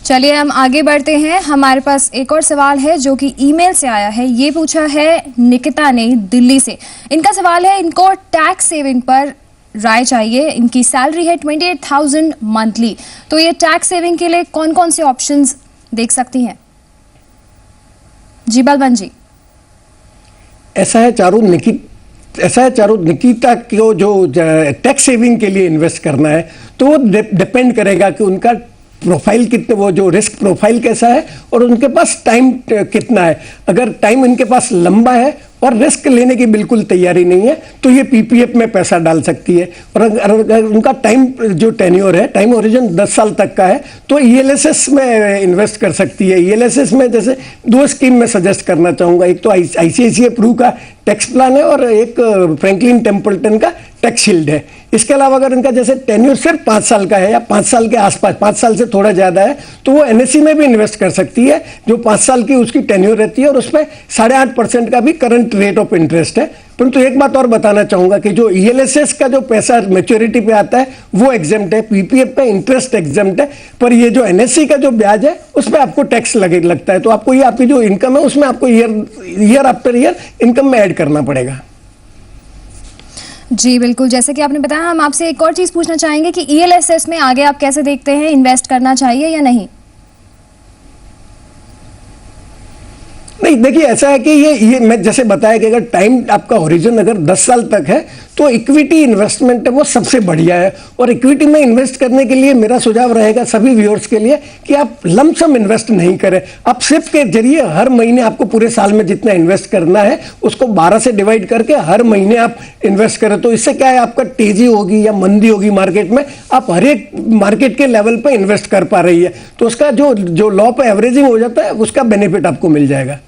चलिए हम आगे बढ़ते हैं। हमारे पास एक और सवाल है जो कि ईमेल से आया है। ये पूछा है निकिता ने दिल्ली से। इनका सवाल है, इनको टैक्स सेविंग पर राय चाहिए। इनकी सैलरी है 28,000 मंथली। तो ये टैक्स सेविंग के लिए कौन कौन से ऑप्शंस देख सकती हैं? जी बलवंत जी। ऐसा है चारू, निकिता को जो टैक्स सेविंग के लिए इन्वेस्ट करना है तो वो डिपेंड करेगा कि उनका प्रोफाइल कितने, वो जो रिस्क प्रोफाइल कैसा है और उनके पास टाइम कितना है। अगर टाइम इनके पास लंबा है और रिस्क लेने की बिल्कुल तैयारी नहीं है तो ये पीपीएफ में पैसा डाल सकती है। और अगर उनका टाइम जो टेन्योर है, टाइम ओरिजिन 10 साल तक का है, तो ईएलएसएस में इन्वेस्ट कर सकती है। ईएलएसएस में जैसे 2 स्कीम में सजेस्ट करना चाहूँगा। एक तो आईसीआईसीआई प्रू का टैक्स प्लान है और एक फ्रैंकलिन टेम्पल्टन का टैक्स शील्ड है। इसके अलावा अगर इनका जैसे टेन्योर सिर्फ 5 साल का है या 5 साल के आसपास, 5 साल से थोड़ा ज़्यादा है, तो वो एनएससी में भी इन्वेस्ट कर सकती है जो 5 साल की उसकी टेन्योर रहती है और उसमें 8.5% का भी करंट रेट ऑफ इंटरेस्ट है। परंतु एक बात और बताना चाहूंगा कि जो ईएलएसएस का जो पैसा मैच्योरिटी पे आता है वो एग्जेम्प्ट है, पीपीएफ पे इंटरेस्ट एग्जेम्प्ट है, पर ये जो एनएससी का जो ब्याज है उस पर आपको टैक्स लगता है। तो आपको ये आपकी जो इनकम है उसमें आपको ईयर आफ्टर ईयर इनकम में ऐड करना पड़ेगा। जी बिल्कुल, जैसे कि आपने बताया, हम आपसे एक और चीज पूछना चाहेंगे कि ईएलएसएस में आगे आप कैसे देखते हैं, इन्वेस्ट करना चाहिए या नहीं? नहीं, देखिए ऐसा है कि ये मैं जैसे बताया कि अगर टाइम आपका ओरिजिन अगर 10 साल तक है तो इक्विटी इन्वेस्टमेंट है वो सबसे बढ़िया है। और इक्विटी में इन्वेस्ट करने के लिए मेरा सुझाव रहेगा सभी व्यूअर्स के लिए कि आप लमसम इन्वेस्ट नहीं करें। आप सिर्फ के जरिए हर महीने आपको पूरे साल में जितना इन्वेस्ट करना है उसको 12 से डिवाइड करके हर महीने आप इन्वेस्ट करें। तो इससे क्या है, आपका तेजी होगी या मंदी होगी मार्केट में, आप हर एक मार्केट के लेवल पर इन्वेस्ट कर पा रही है तो उसका जो लॉ पे एवरेजिंग हो जाता है उसका बेनिफिट आपको मिल जाएगा।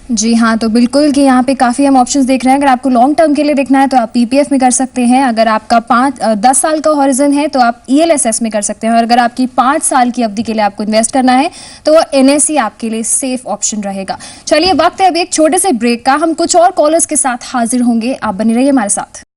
जी हाँ, तो बिल्कुल कि यहाँ पे काफ़ी हम ऑप्शंस देख रहे हैं। अगर आपको लॉन्ग टर्म के लिए देखना है तो आप पीपीएफ में कर सकते हैं। अगर आपका 10 साल का हॉरिजन है तो आप ईएलएसएस में कर सकते हैं। और अगर आपकी 5 साल की अवधि के लिए आपको इन्वेस्ट करना है तो वो एनएससी आपके लिए सेफ ऑप्शन रहेगा। चलिए, वक्त है अभी एक छोटे से ब्रेक का। हम कुछ और कॉलर्स के साथ हाजिर होंगे, आप बने रहिए हमारे साथ।